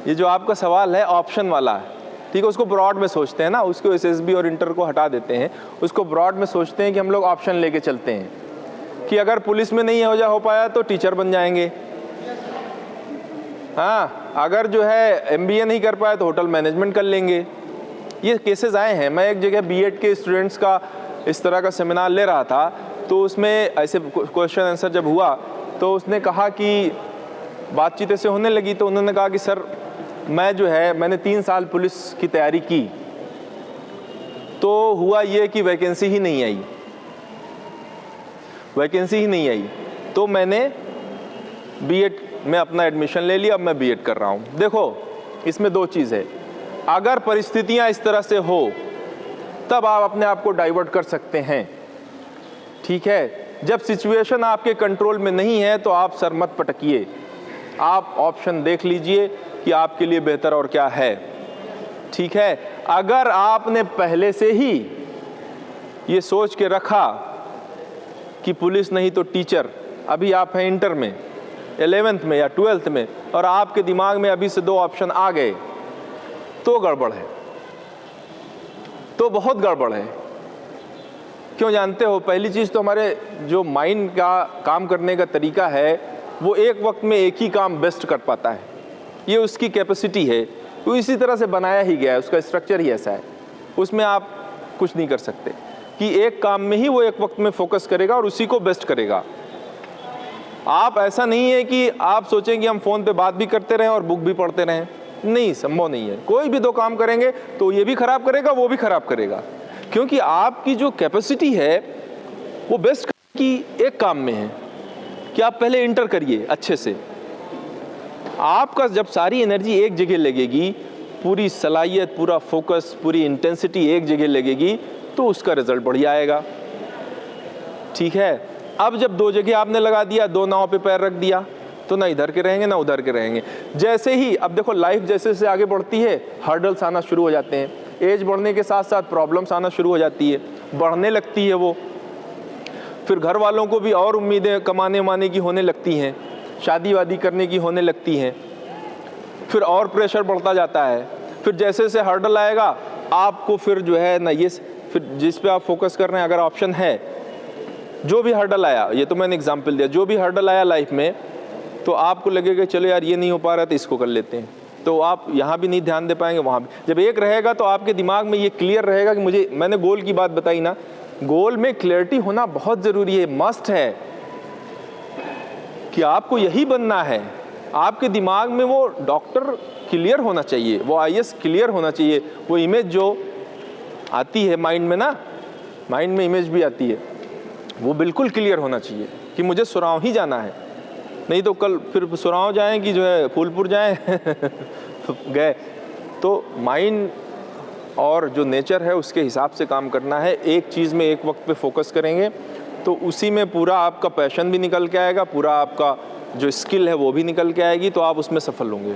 ये जो आपका सवाल है ऑप्शन वाला है, ठीक है, उसको ब्रॉड में सोचते हैं ना, उसको एसएसबी और इंटर को हटा देते हैं, उसको ब्रॉड में सोचते हैं कि हम लोग ऑप्शन लेके चलते हैं कि अगर पुलिस में नहीं हो पाया तो टीचर बन जाएंगे, हाँ, अगर जो है एमबीए नहीं कर पाया तो होटल मैनेजमेंट कर लेंगे। ये केसेस आए हैं। मैं एक जगह बीएड के स्टूडेंट्स का इस तरह का सेमिनार ले रहा था, तो उसमें ऐसे क्वेश्चन आंसर जब हुआ तो उसने कहा कि बातचीत ऐसे होने लगी, तो उन्होंने कहा कि सर मैंने 3 साल पुलिस की तैयारी की, तो हुआ ये कि वैकेंसी ही नहीं आई, तो मैंने बीएड में अपना एडमिशन ले लिया, अब मैं बीएड कर रहा हूँ। देखो इसमें 2 चीज़ है, अगर परिस्थितियाँ इस तरह से हो तब आप अपने आप को डाइवर्ट कर सकते हैं, ठीक है। जब सिचुएशन आपके कंट्रोल में नहीं है तो आप सर मत पटकिए, आप ऑप्शन देख लीजिए कि आपके लिए बेहतर और क्या है, ठीक है। अगर आपने पहले से ही ये सोच के रखा कि पुलिस नहीं तो टीचर, अभी आप हैं इंटर में, 11th में या 12th में, और आपके दिमाग में अभी से 2 ऑप्शन आ गए, तो गड़बड़ है, तो बहुत गड़बड़ है। क्यों जानते हो? पहली चीज़ तो हमारे जो माइंड का काम करने का तरीका है वो एक वक्त में एक ही काम बेस्ट कर पाता है, ये उसकी कैपेसिटी है, तो इसी तरह से बनाया ही गया है, उसका स्ट्रक्चर ही ऐसा है, उसमें आप कुछ नहीं कर सकते कि एक काम में ही वो एक वक्त में फोकस करेगा और उसी को बेस्ट करेगा। आप ऐसा नहीं है कि आप सोचें कि हम फ़ोन पे बात भी करते रहें और बुक भी पढ़ते रहें, नहीं, संभव नहीं है। कोई भी 2 काम करेंगे तो ये भी खराब करेगा, वो भी खराब करेगा, क्योंकि आपकी जो कैपेसिटी है वो बेस्ट की एक काम में है कि आप पहले इंटर करिए अच्छे से। आपका जब सारी एनर्जी एक जगह लगेगी, पूरी सलाहियत, पूरा फोकस, पूरी इंटेंसिटी एक जगह लगेगी, तो उसका रिजल्ट बढ़िया आएगा, ठीक है। अब जब 2 जगह आपने लगा दिया, 2 नाव पे पैर रख दिया, तो ना इधर के रहेंगे ना उधर के रहेंगे। जैसे ही अब देखो लाइफ जैसे जैसे आगे बढ़ती है, हर्डल्स आना शुरू हो जाते हैं, एज बढ़ने के साथ साथ प्रॉब्लम्स आना शुरू हो जाती है, बढ़ने लगती है वो, फिर घर वालों को भी और उम्मीदें कमाने वाने की होने लगती हैं, शादी वादी करने की होने लगती हैं, फिर और प्रेशर बढ़ता जाता है। फिर जैसे जैसे हर्डल आएगा आपको फिर जो है ना, ये फिर जिस पे आप फोकस कर रहे हैं, अगर ऑप्शन है, जो भी हर्डल आया, ये तो मैंने एग्जाम्पल दिया, जो भी हर्डल आया लाइफ में, तो आपको लगेगा चलो यार ये नहीं हो पा रहा तो इसको कर लेते हैं, तो आप यहाँ भी नहीं ध्यान दे पाएंगे, वहाँ भी। जब एक रहेगा तो आपके दिमाग में ये क्लियर रहेगा कि मैंने गोल की बात बताई ना, गोल में क्लैरिटी होना बहुत ज़रूरी है, मस्ट है कि आपको यही बनना है। आपके दिमाग में वो डॉक्टर क्लियर होना चाहिए, वो आईएएस क्लियर होना चाहिए, वो इमेज जो आती है माइंड में ना, माइंड में इमेज भी आती है, वो बिल्कुल क्लियर होना चाहिए कि मुझे सुराव ही जाना है, नहीं तो कल फिर सुराव जाएं कि जो है फूलपुर जाएं गए। तो माइंड और जो नेचर है उसके हिसाब से काम करना है। एक चीज़ में एक वक्त पे फोकस करेंगे तो उसी में पूरा आपका पैशन भी निकल के आएगा, पूरा आपका जो स्किल है वो भी निकल के आएगी, तो आप उसमें सफल होंगे।